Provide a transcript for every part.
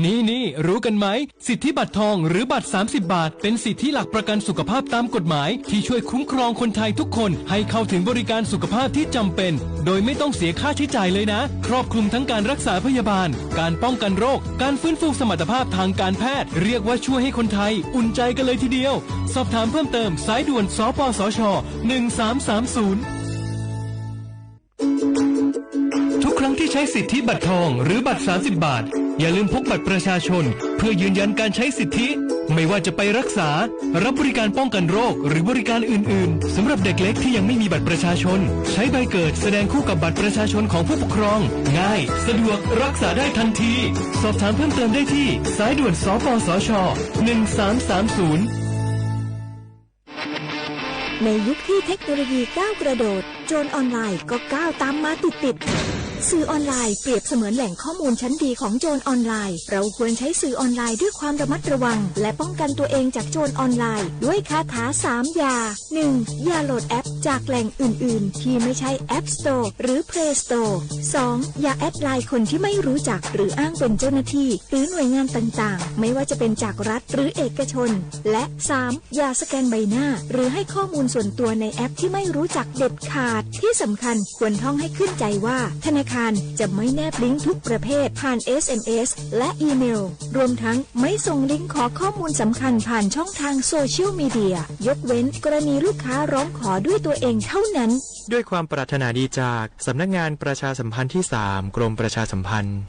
นี่รู้กันไหมสิทธิบัตรทองหรือบัตร30 บาทเป็นสิทธิหลักประกันสุขภาพตามกฎหมายที่ช่วยคุ้มครองคนไทยทุกคนให้เข้าถึงบริการสุขภาพที่จำเป็นโดยไม่ต้องเสียค่าใช้จ่ายเลยนะครอบคลุมทั้งการรักษาพยาบาลการป้องกันโรคการฟื้นฟูสมรรถภาพทางการแพทย์เรียกว่าช่วยให้คนไทยอุ่นใจกันเลยทีเดียวสอบถามเพิ่มเติมสายด่วนสปสช1330ทุกครั้งที่ใช้สิทธิบัตรทองหรือบัตร30 บาทอย่าลืมพกบัตรประชาชนเพื่อยืนยันการใช้สิทธิไม่ว่าจะไปรักษารับบริการป้องกันโรคหรือบริการอื่นๆสำหรับเด็กเล็กที่ยังไม่มีบัตรประชาชนใช้ใบเกิดแสดงคู่กับบัตรประชาชนของผู้ปกครองง่ายสะดวกรักษาได้ทันทีสอบถามเพิ่มเติมได้ที่สายด่วนสปสช1330ในยุคที่เทคโนโลยีก้าวกระโดดโจรออนไลน์ก็ก้าวตามมาติดสื่อออนไลน์เปรียบเสมือนแหล่งข้อมูลชั้นดีของโจรออนไลน์เราควรใช้สื่อออนไลน์ด้วยความระมัดระวังและป้องกันตัวเองจากโจรออนไลน์ด้วยคาถา3อย่า 1. อย่าโหลดแอปจากแหล่งอื่นๆที่ไม่ใช่ App Store หรือ Play Store 2. อย่าแอดไลน์คนที่ไม่รู้จักหรืออ้างเป็นเจ้าหน้าที่หรือหน่วยงานต่างๆไม่ว่าจะเป็นจากรัฐหรือเอกชนและ 3. อย่าสแกนใบหน้าหรือให้ข้อมูลส่วนตัวในแอปที่ไม่รู้จักเด็ดขาดที่สำคัญควรท่องให้ขึ้นใจว่าธนาคารจะไม่แนบลิงก์ทุกประเภทผ่าน SMS และอีเมลรวมทั้งไม่ส่งลิงก์ขอข้อมูลสำคัญผ่านช่องทางโซเชียลมีเดียยกเว้นกรณีลูกค้าร้องขอด้วยตัวเองเท่านั้นด้วยความปรารถนาดีจากสำนักงานประชาสัมพันธ์ที่ 3 กรมประชาสัมพันธ์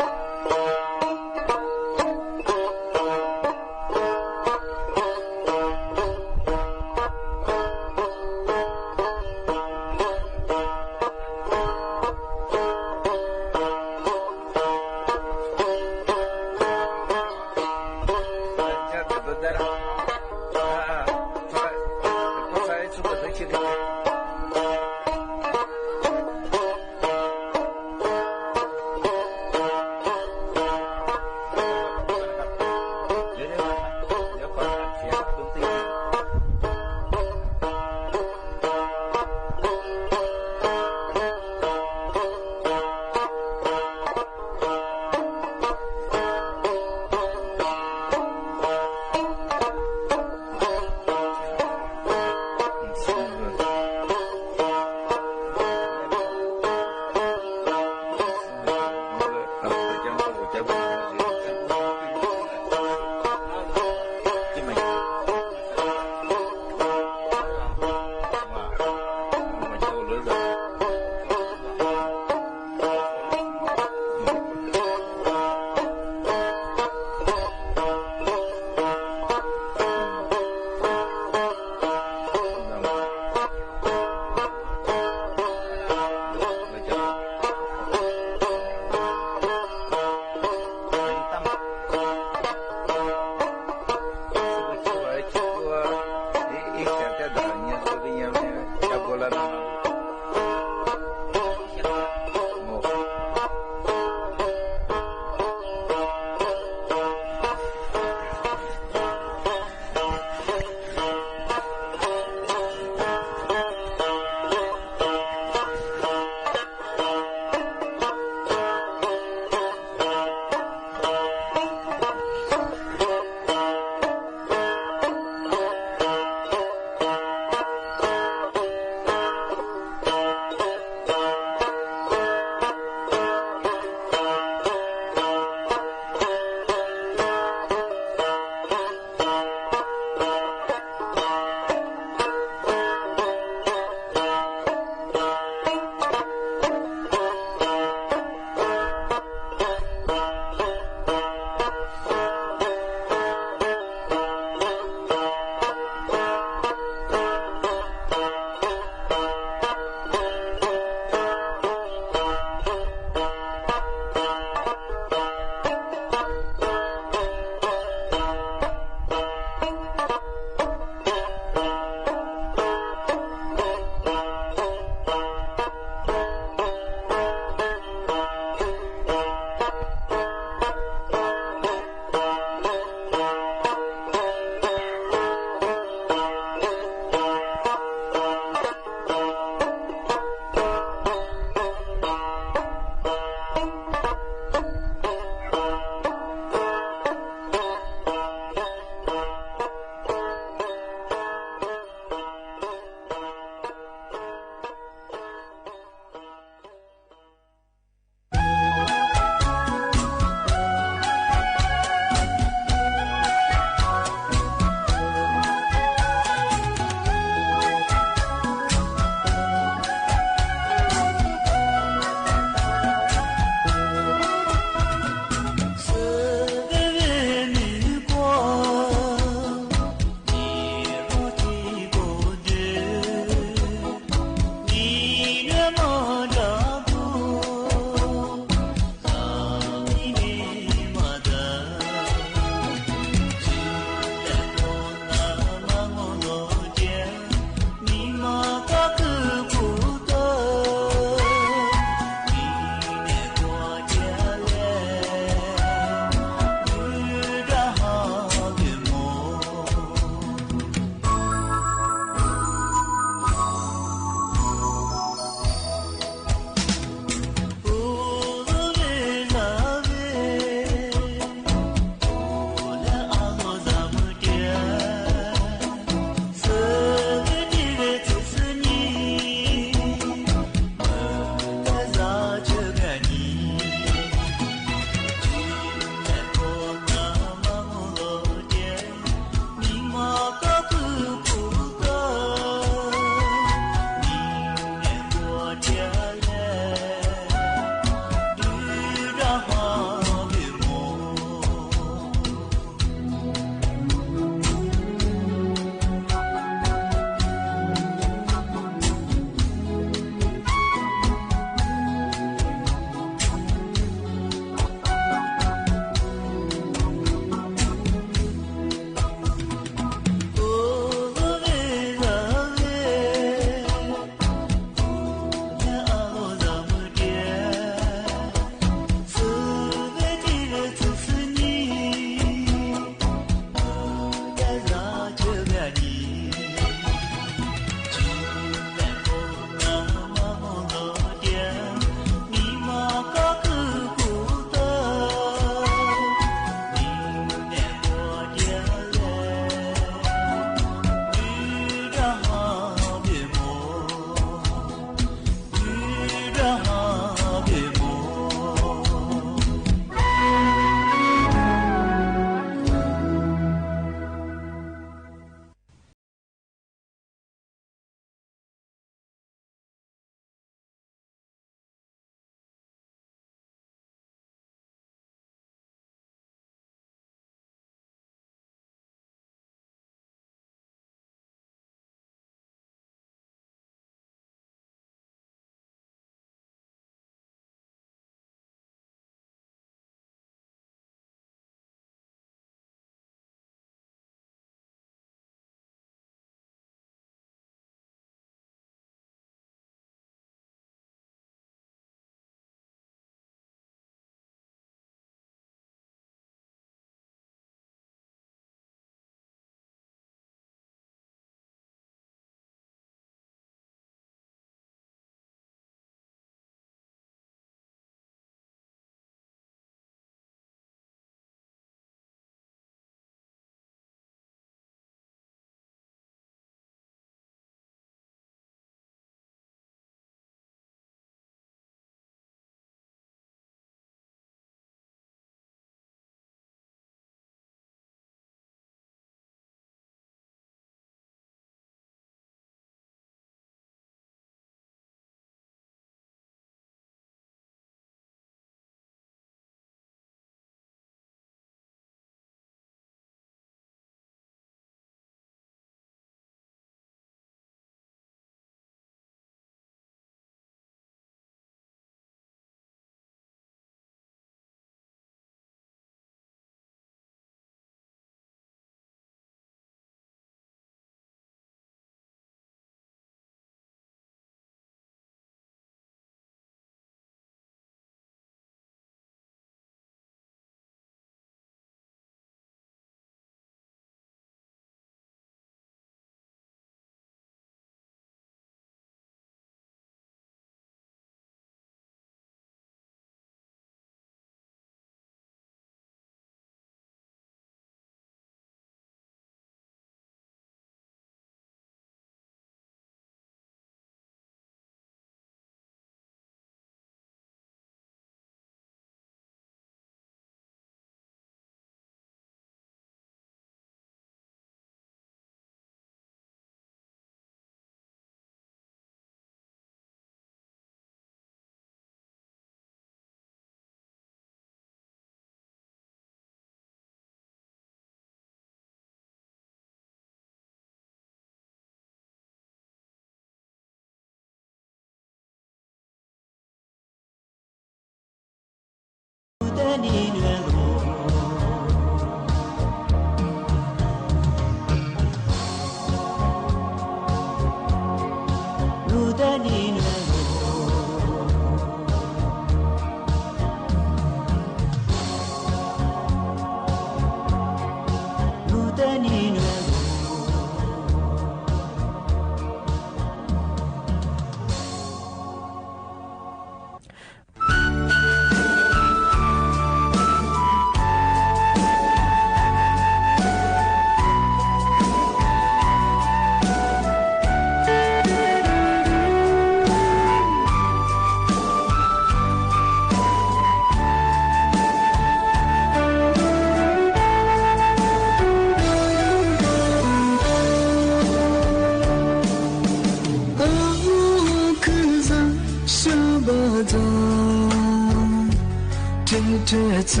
这次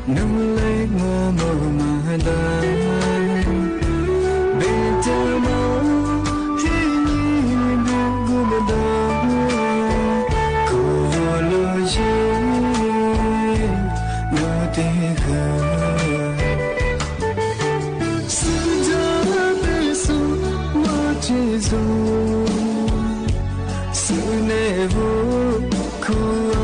能来我某马达，别的毛黑你的古巴达，可了也我的河，是这的手我接受，是那不可爱。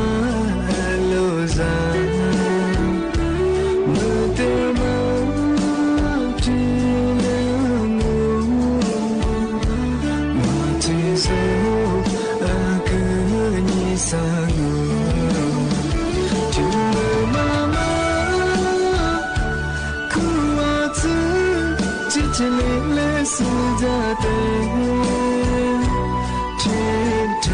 是家的，天天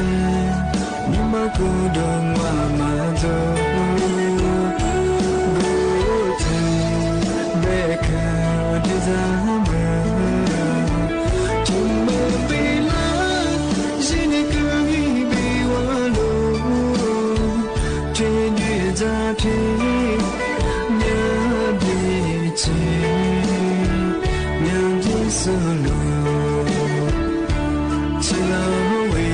你把古董娃娃做，古镇贝壳的咱们，听没被拉，是你可以被忘了，天雨在天，娘的情。solo chila we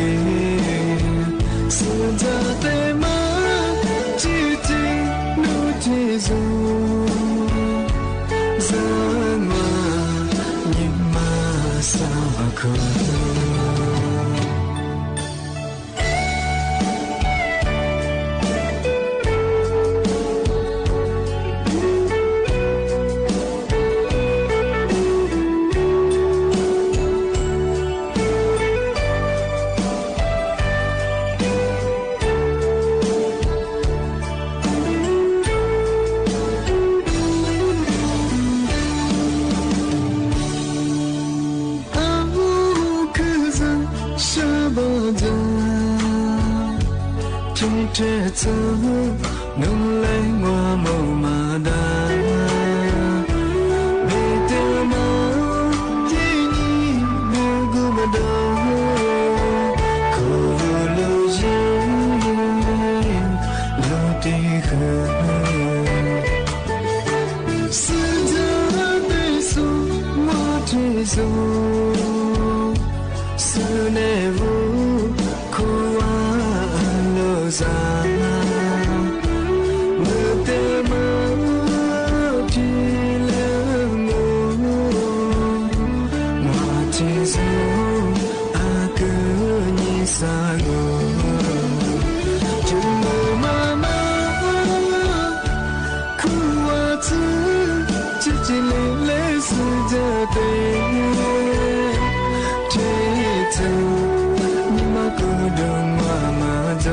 sida te ma chi chi nu chi zo zama ni ma sa ko这次能来我某马达，别的毛给你的古巴达，可了也了的河，是这的手我接受，是那不可爱。我的梦停了我，我接受阿哥你杀我，就妈妈苦啊子，姐姐累累是这对，这次你妈鼓动我妈走。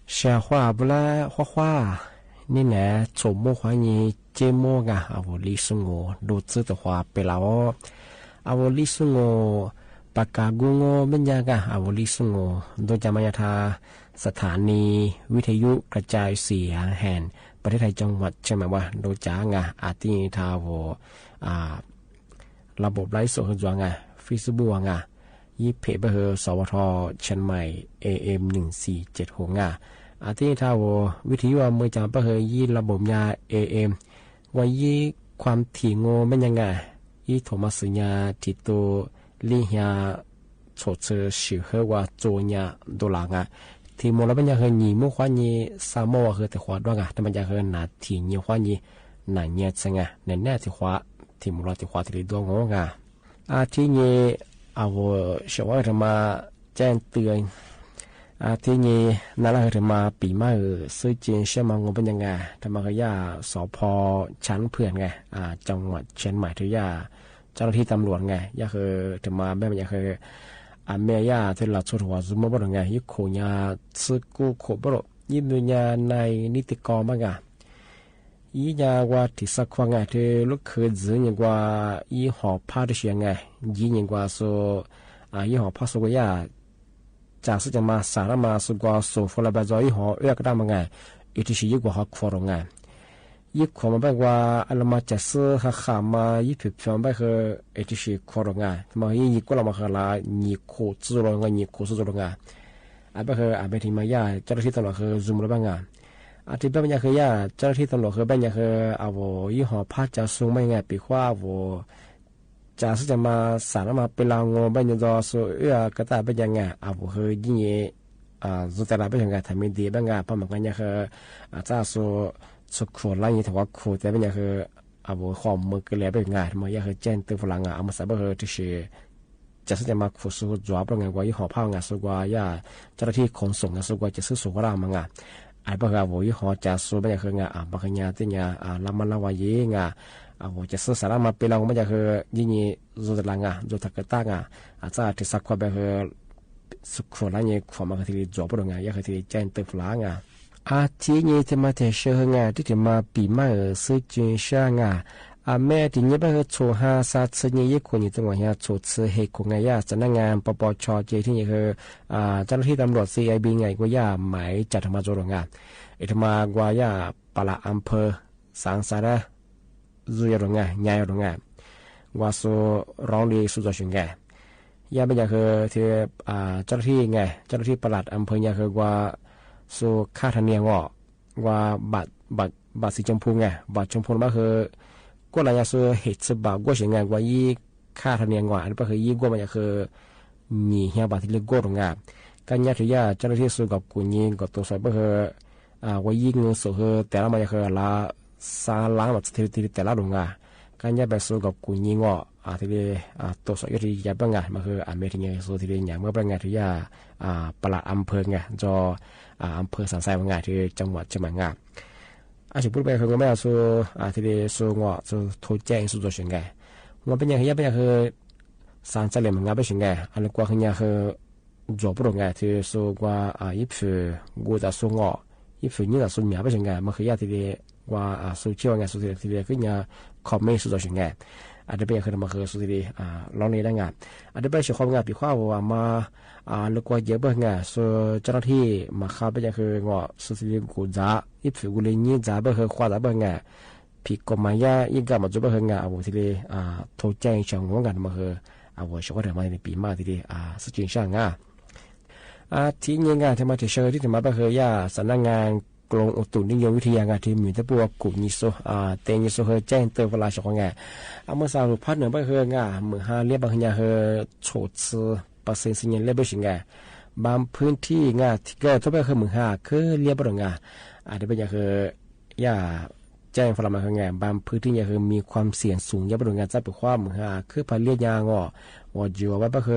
小花不啦花花，你呢？周末欢迎节目啊！啊，我历史我录制的话，别了哦。啊，我历史我ปากกากูโง่เป็นยังไงอาวลิสุโง่โดยจามายาธาสถานีวิทยุกระจายเสียงแห่งประเทศไทยจังหวัดใช่ไหมว่าโดยจ้างอาทิทาวระบบไลฟ์สดจวงฟิสบัวยี่เพจเบอร์สวทเชียงใหม่ AM 1476อาทิทาววิทยุเมื่อจามเบอร์ยี่ระบบยา AM ว่ายี่ความถี่โง่เป็นยังไงยี่โทมัสยาติโต ลีเฮียโฉดเชอชื่อเฮว่าโจญาโดลางอ่ะที่มอลเป็นยังเฮญีมุขวานีซาโมว่าเฮแต่ขวาด้วยอ่ะแต่มันยังเฮนาทีนี้ขวานีหนาเงียจังอ่ะในแน่ที่ขวาที่มอลที่ขวาที่ดวงงอ่ะที่นี้เอาเชื่อว่าจะมาแจ้งเตือนที่นี้นั่นแหละจะมาปีใหม่ซื้อจีนเชื่อมังงเป็นยังไงทำมาขย่าสพชั้นเพื่อนไงจังหวัดเชียงใหม่ที่ย่าเจ้าหน้าที่ตำรวจไงย่าคือจะมาแบบยังคือเมียย่าที่เราชุดหัวซุ่มบ่ดไงยิ่งโขยาซื้อกู้โขบ่ดยิ่งดูยาในนิติกรบ้างไงยี่ยาว่าที่สักว่าไงที่ลูกเคยจื้อยังว่ายี่หอบผ้าที่เชียงไงยี่ยังว่าโซยี่หอบผ้าโซกยาจากสุดจะมาสารมาสุกว่าโซฟลาบาจอยหอก็ได้มาไงอีที่ชียิ่งกว่าหักฟอร์ไงยิ่งขอมาแบบว่าอันมาจะซื้อขามายิ่งผิดผิวแบบคืออีที่ชีฟอร์ไงมายิ่งก็เรามาคือละยิ่งโคตรจุลงยิ่งโคตรจุลงแบบคือแบบที่มายาเจ้าหน้าที่ตำรวจคือซุ่มระบ้างที่แบบยังคือยาเจ้าหน้าที่ตำรวจคือแบบยังคือเอายี่ห้อผ้าจะซุ่มไม่ไงปีขว้าจะสุดจะมาสารมาเป็นลางงแบบยังจะสู้ก็แต่แบบยังไงคือยิ่งสุดแต่ละแบบยังไงทำไม่ดีแบบไงเพราะมันก็ยังคือจะสู้สุขคนละยี่ถือว่าคู่แต่แบบยังคือข้อมือเกลียแบบไงมันยังคือเจนตัวฝรั่งมันสามารถที่จะสุดจะมาคู่สู้จวบแบบไงว่ายี่ห้อผ้าไงสู้ว่ายาเจ้าหน้าที่ขนส่งสู้ว่าจะซื้อสุขรามันไงบางยี่ห้อจะสู้แบบยังคือบางอย่างที่เนี่ยลำมันละวายไงจะซื้อสารมาเป็นเราไม่จะคือยิ่งจุดลังจุดตะกตั้งอาจจะที่สักความแบบคือสุขคนละเนี่ยความมาที่จบลงยังคือที่เจนเติบล้างที่นี่ที่มาที่เชื่อที่มาปีใหม่ซื้อจีนเชื่อแม่ที่นี่แบบโชว์5 4ซื้อเนี่ยคนอยู่ตรงวันนี้โชว์ซื้อให้คนไงสำนักงานปปชเจที่นี่คือเจ้าหน้าที่ตำรวจ CIB ไงก็ย่าหมายจัดทำมาโจรงทำมากว่าย่าปลาอำเภอสังสาระzuy rồi nghe nhai rồi nghe và sốร้องดีสุดยอดไงย่าเป็นอย่างคือที่เจ้าหน้าที่ไงเจ้าหน้าที่ปลัดอำเภอเนี่ยคือว่าสูค่าธรรมเนียมว่าบัตรสีชมพูไงบัตรชมพูมันคือก็อะไรอย่างสูเหตุสบายก็เสียงไงว่ายี่ค่าธรรมเนียมอันนี้ก็คือยี่ก็มันอย่างคือหนีเหี่ยบัตรที่เล็กก็ตรงไงการยัดที่ย่าเจ้าหน้าที่สูกับกุญยิงกับตัวสอบก็คือว่ายี่เงินสูคือแต่ละมันอย่างคือละสารล้างแบบที่แต่ละโรงงานการยัดแบบสู้กับกุญยิงที่ตัวสอยที่ยัดบ้างไงมันคือเมทิงสู้ที่อย่างเมื่อบ้างไงที่ปลัดอำเภอไงจออำเภอสันทรายบ้างไงที่จังหวัดเชียงใหม่ไงสิ่งพูดไปคือไม่เอาสู้ที่สู้สู้โทษแจ้งสู้ตัวเชียงไงว่าเป็นอย่างที่ยัดเป็นอย่างคือสันทรายเลยมันไงเป็นเชียงไงอันนี้กว่าคืออย่างคือจบโรงงานที่สู้กว่ายี่สิบกูจะสู้ยี่สิบนี่จะสู้เหนียวเป็นเชียงไงมันคือยัดที่ว่าสู้เชื่อไงสู้ที่คือเนี่ยคอมเมนต์สู้ตัวเชียงไงอาจจะเป็นคือมันคือสุดที่ร้องนี้ได้งานอาจจะเป็นเชื่อความงานปีข้าวว่ามาลูกว่าเยอะบ้างไงส่วนเจ้าหน้าที่มาเข้าไปยังคืองอสุดที่กูจ่าอีผิวกูเลยนี่จ่าบ้างคือควาจ่าบ้างไงผิดกฎหมายยิ่งกับมันจะบ้างไงที่โทษแจ้งช่างงงานมาคือเชื่อว่าเดี๋ยวมาในปีมาที่สุดจริงช่างที่ยังงานที่มาที่เชื่อที่มาบ้างคือสำนักงานกรมอุตุนิยมวิทยาที่มีแต่พวกกลุ่มนิโซเตนิโซเฮแจ้งเตือนเวลาชกงเมื่อสาวพัดเหนือไปเฮงมือหาเรียบบางอย่างเฮโฉดซื้อเปอร์เซ็นต์สิ่งเรียบไปสิ่งบางพื้นที่ที่ก็ทั่วไปเฮมือหาคือเรียบบ่งอาจจะเป็นอย่างเฮแจ้งพลังมาเฮบางพื้นที่อย่างเฮมีความเสี่ยงสูงเรียบบ่งจะไปคว้ามือหาคือพาเรียยางว่าอยู่ว่าไปเฮ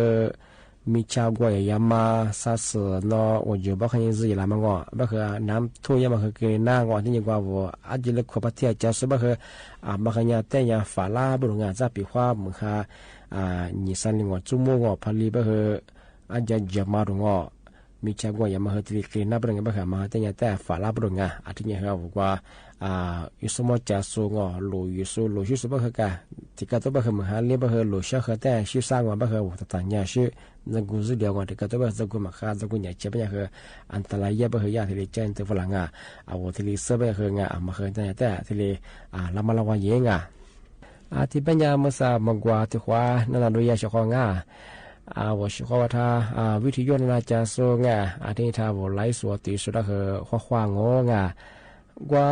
มีชาวกวยยามาซาสนอว่าอยู่บ้านยังซีลามางบ้านคือน้ำท่วมยามาคือเกณฑ์หน้างที่ยังกว่าว่าอาจจะเล็กขบเทียจะสุบ้านคือบ้านยังแต่ยังฝาลาบุรงานจะปีความมือค่ะยี่สันลิงจุ่มพาลีบ้านคืออาจจะเยอะมารงมีชาวกวยยามาคือที่เกณฑ์หน้าบุรงานบ้านคือมาแต่ยังแต่ฝาลาบุรงานอาทิตย์ยังเขาบอกว่ายุสมจะสูงลุยสูลุยชื่อบ้านคือกะที่กระตุ้นบ้านคือมือหาเลี้ยบ้านคือลุยเชื่อคือแต่ชื่อสร้างบ้านคือว่าต่างๆชื่อจะกูจะเดียวกันที่กระตุ้นจะกูมาฆ่าจะกูเนี่ยเจ็บเนี่ยคืออันตรายเยอะไปคือยาที่เจนตัวฝรั่งที่เสือไปคืองมาคือแต่ที่ละมาละวันเยงที่เป็นยามาซามากว่าที่ว่านั่นเราดูยาเฉพาะว่าเฉพาะว่าถ้าวิธียนต์น่าจะสู้ที่ถ้าว่าไล่สวดตีสุดก็คือข้อความง กว่า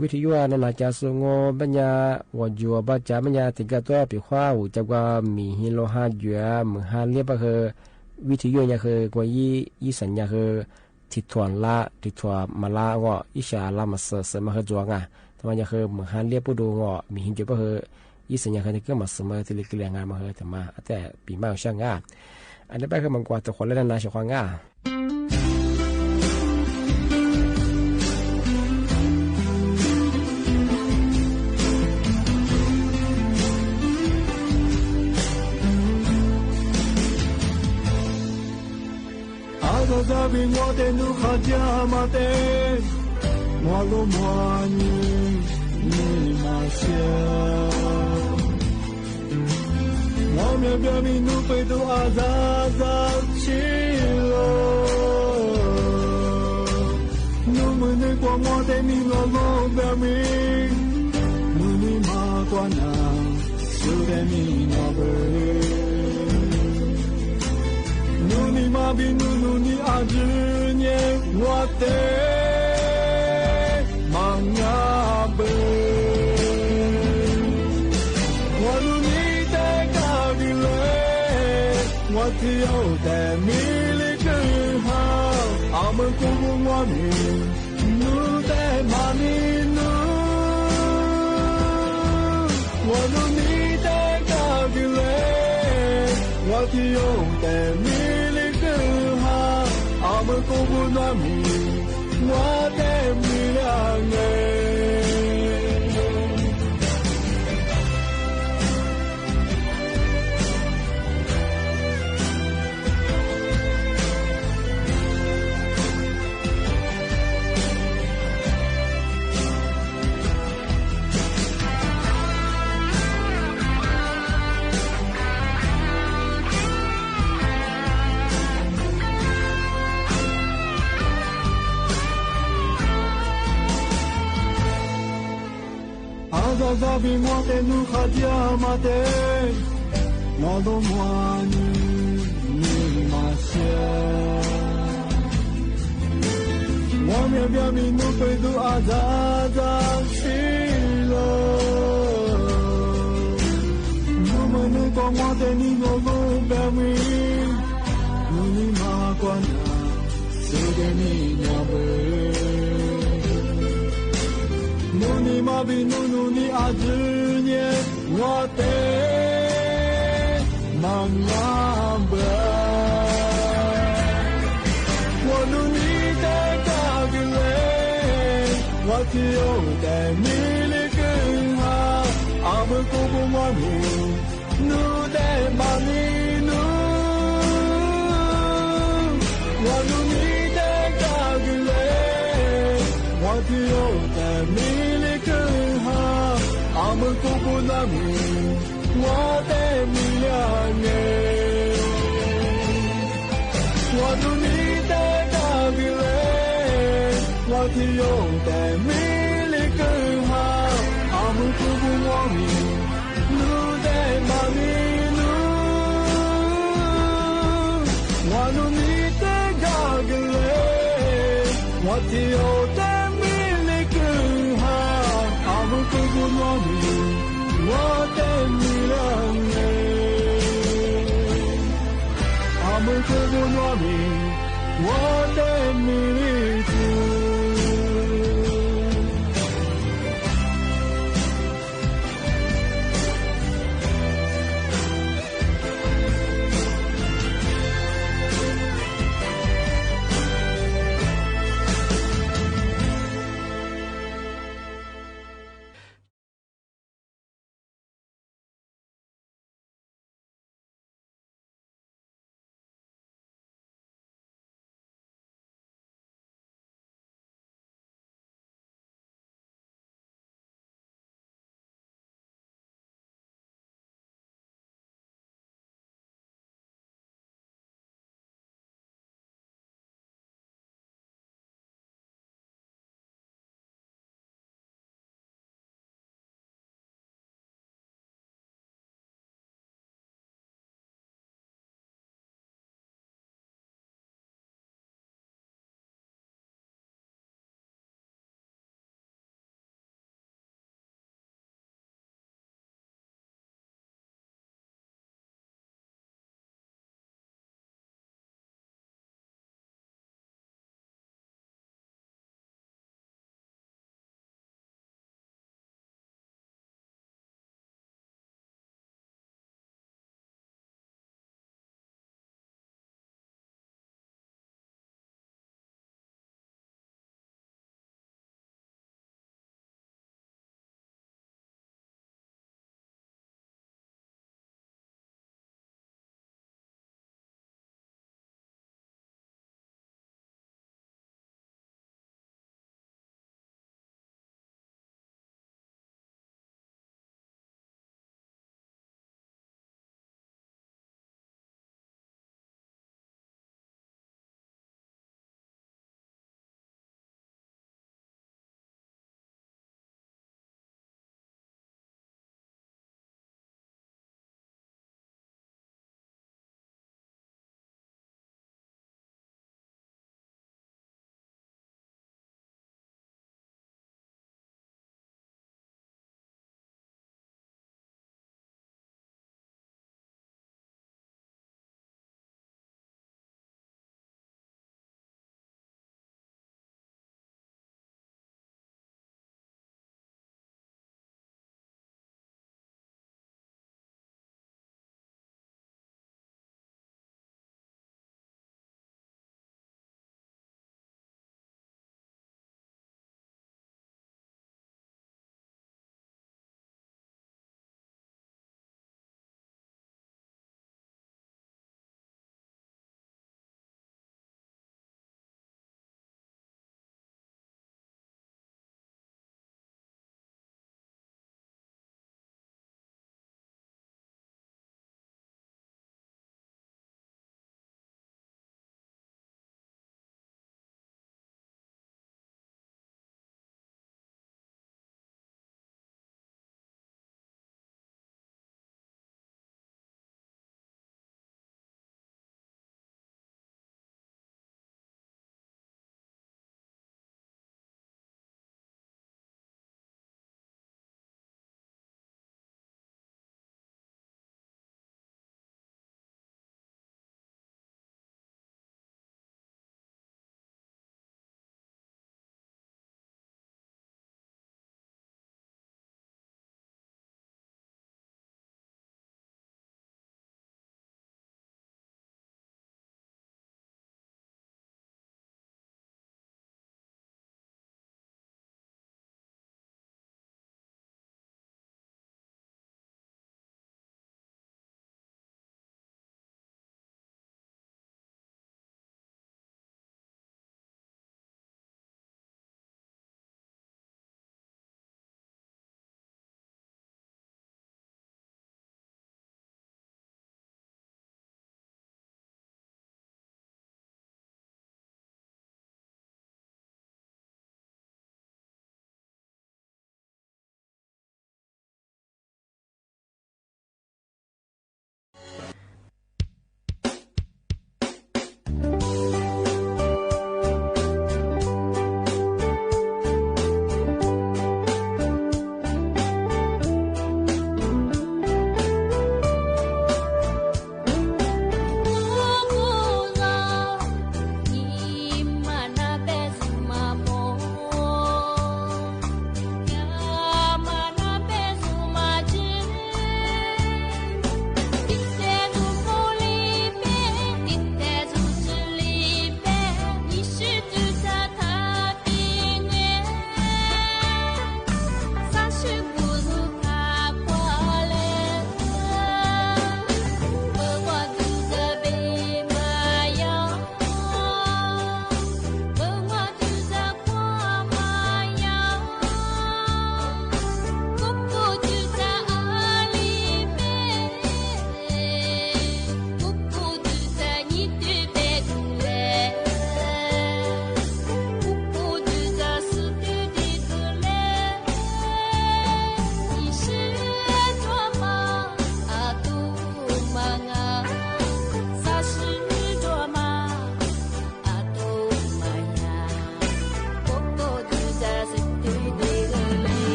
วิทยุนั่นน่ะจะสงบปัญญาว่าอยู่บ่จะปัญญาติกะตัวปีขวาหูจักว่ามีฮิโลหาเยอะมือหาเรียบก็คือวิทยุเนี่ยคือกว่าอีสัญญาคือทิศทวนละทิศทวมาละก็อิชาละมาเสมาคือจวงอ่ะแต่ว่าเนี่ยคือมือหาเรียบปูดูก็มีหินจุก็คืออีสัญญาคือก็มาเสมาที่เรียงงานมาคือแต่มาแต่ปีมาช่างอ่ะอันนี้ไปคือมันกว่าจะคนเล่นนาชควางอ่ะ在比我的路卡加马的，我路莫你马些，我面表明路飞都阿扎扎起了，路门的光我的你我路表明，路你马关啊，就在你那边。努尼玛比努尼阿只年我的忙啊贝，我努尼的咖比勒，我只有的米里更好，阿门古古我米努的玛尼努，我努尼的咖比勒，我只有的米。我们共不暖米，我的米粮哎。扎比我的路卡加马的，我都莫你马些，我面表明路飞都阿扎扎去了，路门的光我的你我路表明，路你马关啊，就给你那边。努尼玛比努尼阿只年我的忙啊贝，我努尼的咖比勒，我只有的米里更好，阿门古古我米努的玛尼努，我努尼的咖比勒，我只有的米。我们共不难米，我的米粮哎，我努你的咖比勒，我只有的米里更好，我们共不我米，努的玛尼努，我努你的咖比勒，我只有的米里更好，我们共不我米。我的米粮哎，阿门可不诺米，我的米粒子。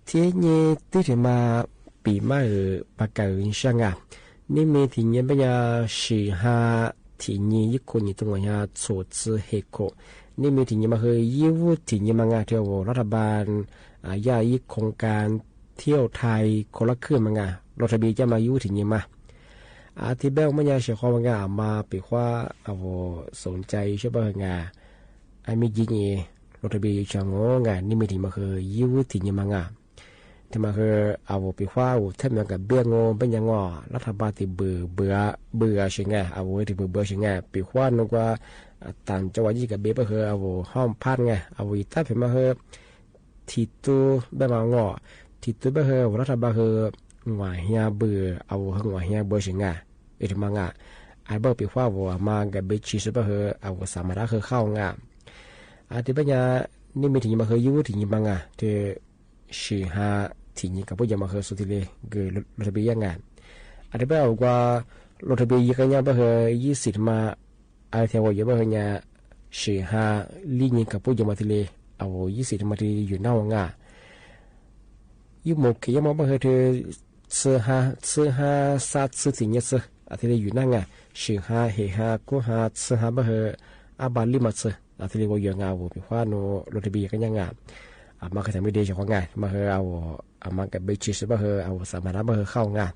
thế nhé tí thì mà bị mà ở bà cờ sang nên mình thì nhé bây giờ sử ha thì nhé con nhé tụi nhà số chữ hệ cổ nên mình thì nhé mà hơi yêu thì nhé mà ngà theoรัฐบาลยาอีโครงการเที่ยวไทยคนละครึ่งมั้งเราทะเบียนจะมาอยู่ที่นี่มาที่เบลไม่ยากเชื่อความงามาปีว่าเอาสนใจใช่ป่ะงาไอ้ไม่ยิงเอเราทะเบียนจะงงานี่ไม่ถึงมาคืออยู่ที่นี่มั้งที่มาคือเอาปีว่าแทบจะกับเบี้ยงงเป็นยังงอรัฐบาลที่เบื่อใช่ไงเอาที่เบื่อใช่ไงปีว่านึกว่าต่างจังหวัดยี่กับเบี้ยก็คือเอาห้องพันไงเอาอีถ้าเป็นมาคือที่ตัวแบบมางอที่ตัวแบบคือรัฐบาลคือหัวเฮียเบื่อเอาหัวเฮียเบื่อใช่ไงที่มางะไอ้เบื่อปีว่ามากับเบี้ยชีสแบบคือเอาสามารถคือเข้างะที่ปัญญานี่มีถึงมาคืออยู่ถึงมางะที่สื่อหาที่นี่กับพวกยามาคือสุดที่เลยเกิดรถทะเบียนงานที่แบบว่ารถทะเบียนยี่กันยังแบบคือ20มาไอ้ที่ว่าอยู่แบบคือเนี่ยสื่อหาลีนี่กับพวกยามาที่เลยเอา20มาที่อยู่หน้างะยี่หมกเกี่ยมแบบคือซื้อหาสัตว์ซื้อสิ่งนี้ซื้อที่เลยอยู่หน้างะสื่อหาเหหากู้หาซื้อหาแบบคืออาบาลิมาซื้อที่เลยว่าอยู่งะว่าเป็นว่าโนรถทะเบียนกันยังงะมาเคยทำไม่ดีจากของงานมาเคยเอามากับเบจิสมาเคยเอาสามารถมาเคยเข้างาน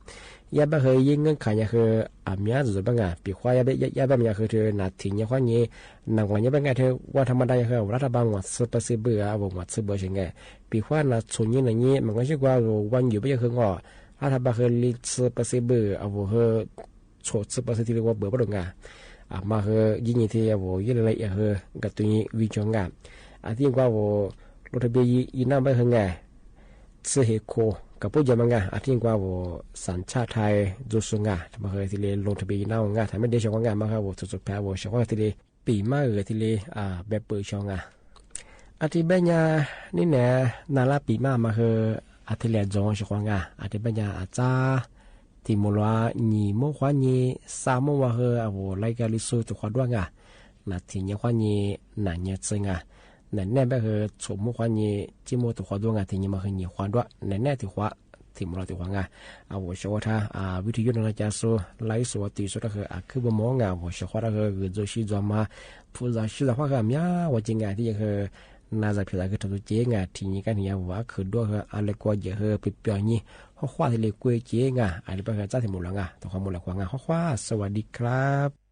ยาบ้าเคยยิ่งเงินขายยาเคยมีอะไรส่วนบางงานปีควายยาบ้ามีเคยเธอหนาถึงยาควายนี้นางวันยาบ้างานเธอว่าธรรมดายาเคยรัฐบาลวัดซื้อไปซื้อเบื่อเอาวัดซื้อเบื่อใช่ไงปีควายน่ะส่วนนี้อย่างนี้มันก็ใช่ว่าวันอยู่ไม่ใช่เคยงอรัฐบาลเคยรีซื้อไปซื้อเบื่อเอาเคยโฉดซื้อไปซื้อที่เรียกว่าเบื่อไม่ลงงานมาเคยยิ่งที่เอายิ่งอะไรเคยกับตัวนี้วิจารณ์งานที่ว่ารถทะเบียนยีน่าไม่เคยไงซื้อเหโคกับพวกยามังงาอาทิตย์กว่าสัญชาติไทยจุดสุงามาเคยที่เลยลงทะเบียนน่างาทำให้เดชของงานมาครับสุดแพ้ชาวที่เลยปีมาที่เลยแบบเปิดช่องงาอาทิตย์ปัญญานี่แหละนาลาปีมาคืออาทิตย์แรกจงชาวงาอาทิตย์ปัญญาอาจารย์ที่มัวนีโมขวานีสามโมว่าคือไล่การลิสูจุขวาด้วยงานาทีนี้ขวานีหนาเนี้ยซึงานั่นแน่แบบคือสมมติว่านี่จิโมตัวขวาดวงอ่ะที่นี่มาคือนี่ขวาด้วยนั่นแน่ที่ขวาที่มันเราที่ขวางอ่ะว่าชัวร์ท่าวิทยุนั่นจะสู้ไล่สู้ตีสู้ก็คือคือบ่มองอ่ะว่าชัวร์ก็คือจะชี้จอมาพูดจะชี้จะว่าก็มีว่าจริงอ่ะที่คือน่าจะพิจารณาคือตัวเจ๊งอ่ะที่นี่กันเนี่ยว่าคือด้วยคืออะไรก็เยอะเปลี่ยนนี่ข้อความที่เลยกุยเจ๊งอ่ะอะไรแบบนี้จ้าที่หมดแล้วอ่ะตัวความหมดแล้วขวางอ่ะข้อความสวัสดีครับ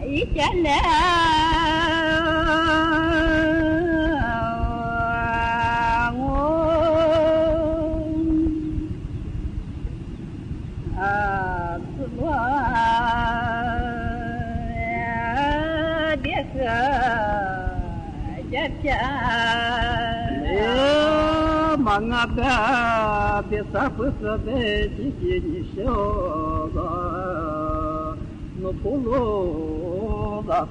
一见了Mangaba bisa pusabe jiki shoga no polo da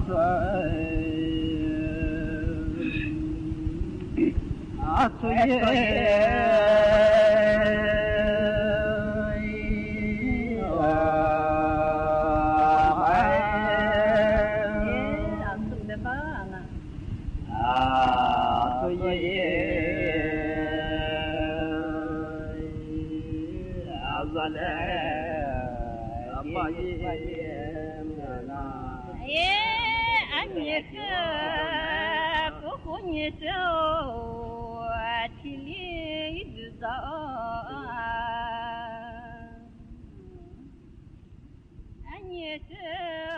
Yes,